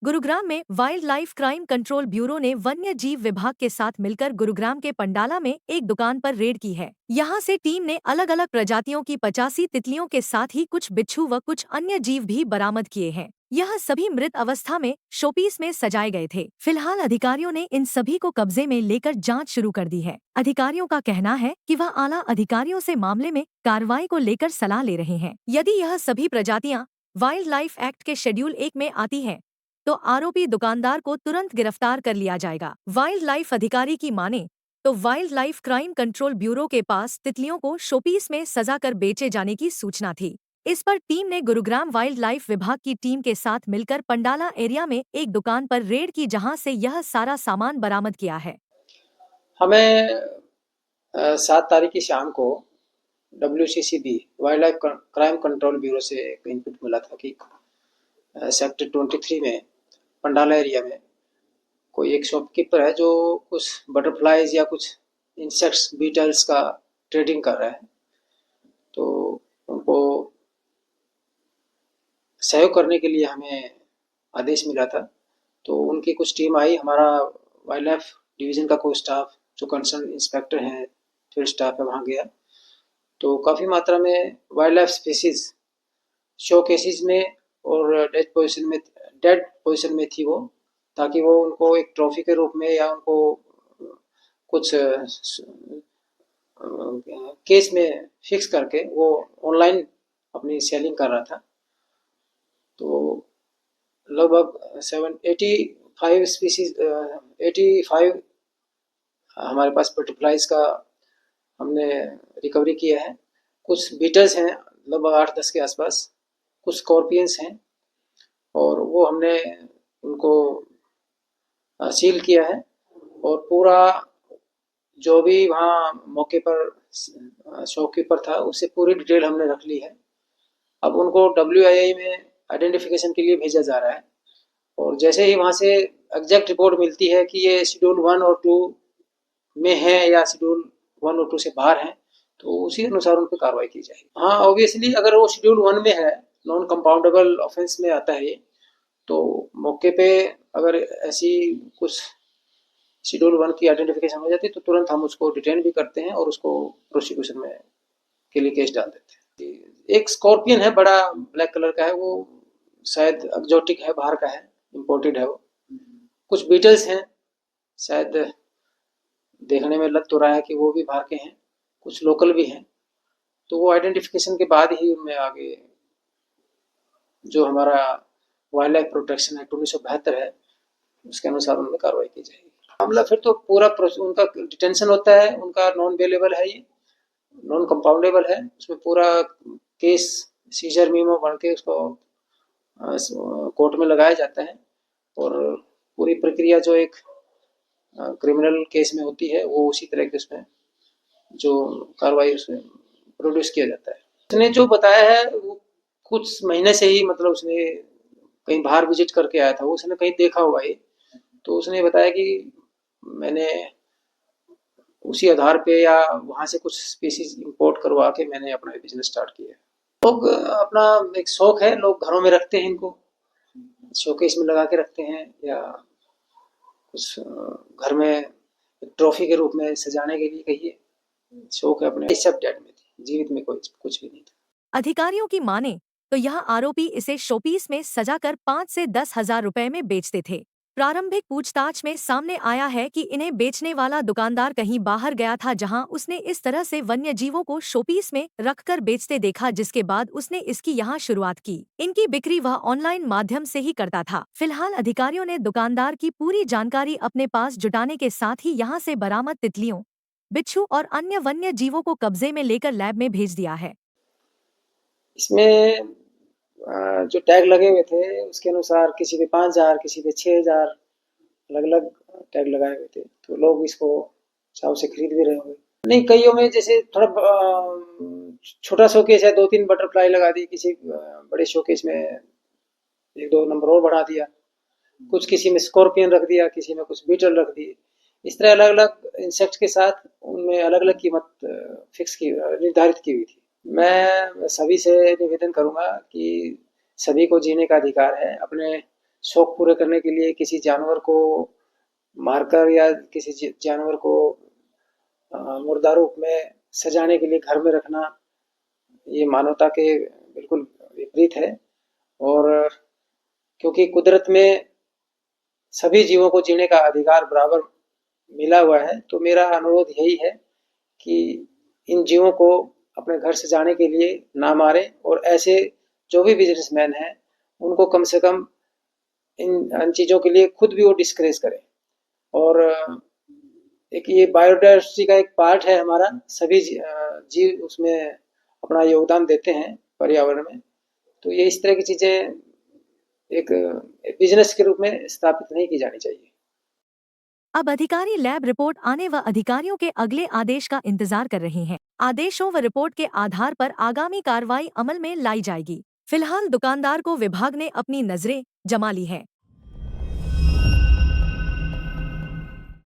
गुरुग्राम में wild life crime control bureau ने वन्य जीव विभाग के साथ मिलकर गुरुग्राम के पंडाला में एक दुकान पर रेड की है। यहां से टीम ने अलग अलग प्रजातियों की 85 तितलियों के साथ ही कुछ बिच्छू व कुछ अन्य जीव भी बरामद किए हैं। यह सभी मृत अवस्था में शोपीस में सजाए गए थे। फिलहाल अधिकारियों ने इन सभी को कब्जे में लेकर जांच शुरू कर दी है। अधिकारियों का कहना है कि वह आला अधिकारियों से मामले में कार्रवाई को लेकर सलाह ले रहे हैं। यदि यह सभी प्रजातियां वाइल्ड लाइफ एक्ट के शेड्यूल 1 में आती है तो आरोपी दुकानदार को तुरंत गिरफ्तार कर लिया जाएगा। वाइल्ड लाइफ अधिकारी की माने तो wild life crime control bureau के पास तितलियों को शोपीस में सजा कर बेचे जाने की सूचना थी। इस पर टीम ने गुरुग्राम वाइल्ड लाइफ विभाग की टीम के साथ मिलकर पंडाला एरिया में एक दुकान पर रेड की, जहां से यह सारा सामान बरामद किया है। हमें 7 तारीख की शाम को WCCB wild life crime control bureau से एक इनपुट मिला था कि सेक्टर 23 में पंडाला एरिया में कोई एक शॉपकीपर है जो कुछ बटरफ्लाइज या कुछ इंसेक्ट्स बीटल्स का ट्रेडिंग कर रहा है। तो उनको सहयोग करने के लिए हमें आदेश मिला था। तो उनकी कुछ टीम आई, हमारा वाइल्ड लाइफ डिवीज़न का कोई स्टाफ जो कंसर्न इंस्पेक्टर हैं, फील्ड स्टाफ है, वहाँ गया। तो काफ़ी मात्रा में wild life species show cases में और डेड पोजीशन में थी वो, ताकि वो उनको एक ट्रॉफी के रूप में या उनको कुछ केस में फिक्स करके वो ऑनलाइन अपनी सेलिंग कर रहा था। तो लगभग 85 स्पीसीज 85 हमारे पास बटरफ्लाइज का हमने रिकवरी किया है। कुछ बीटल्स हैं लगभग 8-10 के आसपास, कुछ स्कॉर्पियंस हैं और वो हमने उनको सील किया है। और पूरा जो भी वहाँ मौके पर शॉपकीपर था उससे पूरी डिटेल हमने रख ली है। अब उनको WIA में आइडेंटिफिकेशन के लिए भेजा जा रहा है और जैसे ही वहाँ से एग्जैक्ट रिपोर्ट मिलती है कि ये शेड्यूल 1 और 2 में है या शेड्यूल 1 और 2 से बाहर है, तो उसी अनुसार उन पर कार्रवाई की जाएगी। हाँ, ऑब्वियसली अगर वो शेड्यूल 1 में है, नॉन कंपाउंडेबल ऑफेंस में आता है, तो मौके पे अगर ऐसी कुछ शेड्यूल 1 की आइडेंटिफिकेशन हो जाती है तो तुरंत हम उसको डिटेन भी करते हैं और उसको प्रोसिक्यूशन में के लिए केस डाल देते हैं। एक स्कॉर्पियन है, बड़ा ब्लैक कलर का है, वो शायद एक्जोटिक है, बाहर का है, इम्पोर्टेड है वो। कुछ बीटल्स हैं, शायद देखने में लग तो रहा है कि वो भी बाहर के हैं, कुछ लोकल भी हैं। तो वो आइडेंटिफिकेशन के बाद ही उनमें आगे जो हमारा वाइल्ड लाइफ प्रोटेक्शन एक्ट 1972 है उसके अनुसार उनमें कार्रवाई की जाएगी। मामला फिर तो पूरा उनका डिटेंशन होता है, उनका नॉन बेलेबल है, ये नॉन कंपाउंडेबल है, उसमें पूरा केस सीजर मीमो बन के उसको कोर्ट में लगाया जाता है और पूरी प्रक्रिया जो एक क्रिमिनल केस में होती है वो उसी तरह के उसमें जो कार्रवाई उसमें प्रोड्यूस किया जाता है। उसने जो बताया है वो कुछ महीने से ही, मतलब उसने कहीं बाहर विजिट करके आया था, वो उसने कहीं देखा हुआ है, तो उसने बताया कि मैंने उसी आधार पे या वहाँ से कुछ स्पीसीज इंपोर्ट करवा के मैंने अपना बिजनेस स्टार्ट किया। लोग अपना एक शौक है, लोग घरों में रखते हैं, इनको शोकेस में लगा के रखते हैं या कुछ घर में एक ट्रॉफी के रूप में सजाने के लिए कहिए, शौक है अपने। सब डेड में थी, जीवित में कोई कुछ भी नहीं था। अधिकारियों की माने तो यह आरोपी इसे शोपीस में सजाकर 5 से 10 हजार रुपए में बेचते थे। प्रारंभिक पूछताछ में सामने आया है कि इन्हें बेचने वाला दुकानदार कहीं बाहर गया था, जहां उसने इस तरह से वन्य जीवों को शोपीस में रखकर बेचते देखा, जिसके बाद उसने इसकी यहां शुरुआत की। इनकी बिक्री वह ऑनलाइन माध्यम से ही करता था। फिलहाल अधिकारियों ने दुकानदार की पूरी जानकारी अपने पास जुटाने के साथ ही यहां से बरामद तितलियों, बिच्छू और अन्य वन्य जीवों को कब्जे में लेकर लैब में भेज दिया है। इसमें जो टैग लगे हुए थे उसके अनुसार किसी पे 5,000, किसी पे 6,000 अलग-अलग टैग लगाए हुए थे, तो लोग इसको चाव से खरीद भी रहे होंगे। नहीं, कईयों में जैसे थोड़ा छोटा शोकेस है, 2-3 बटरफ्लाई लगा दी, किसी बड़े शोकेस में 1-2 नंबर और बढ़ा दिया, कुछ किसी में स्कॉर्पियन रख दिया, किसी में कुछ बीटल रख दिए। इस तरह अलग-अलग इंसेक्ट के साथ उनमें अलग-अलग कीमत फिक्स की निर्धारित की हुई थी। मैं सभी से निवेदन करूँगा कि सभी को जीने का अधिकार है, अपने शौक पूरे करने के लिए किसी जानवर को मारकर या किसी जानवर को मुर्दा रूप में सजाने के लिए घर में रखना, ये मानवता के बिल्कुल विपरीत है। और क्योंकि कुदरत में सभी जीवों को जीने का अधिकार बराबर मिला हुआ है, तो मेरा अनुरोध यही है कि इन जीवों को अपने घर से जाने के लिए ना मारें, और ऐसे जो भी बिजनेसमैन हैं उनको कम से कम इन चीज़ों के लिए खुद भी वो डिस्करेज करें। और एक ये बायोडाइवर्सिटी का एक पार्ट है हमारा, सभी जीव उसमें अपना योगदान देते हैं पर्यावरण में, तो ये इस तरह की चीज़ें एक बिजनेस के रूप में स्थापित नहीं की जानी चाहिए। अब अधिकारी लैब रिपोर्ट आने व अधिकारियों के अगले आदेश का इंतजार कर रहे हैं। आदेशों व रिपोर्ट के आधार पर आगामी कार्रवाई अमल में लाई जाएगी। फिलहाल दुकानदार को विभाग ने अपनी नजरें जमा ली है।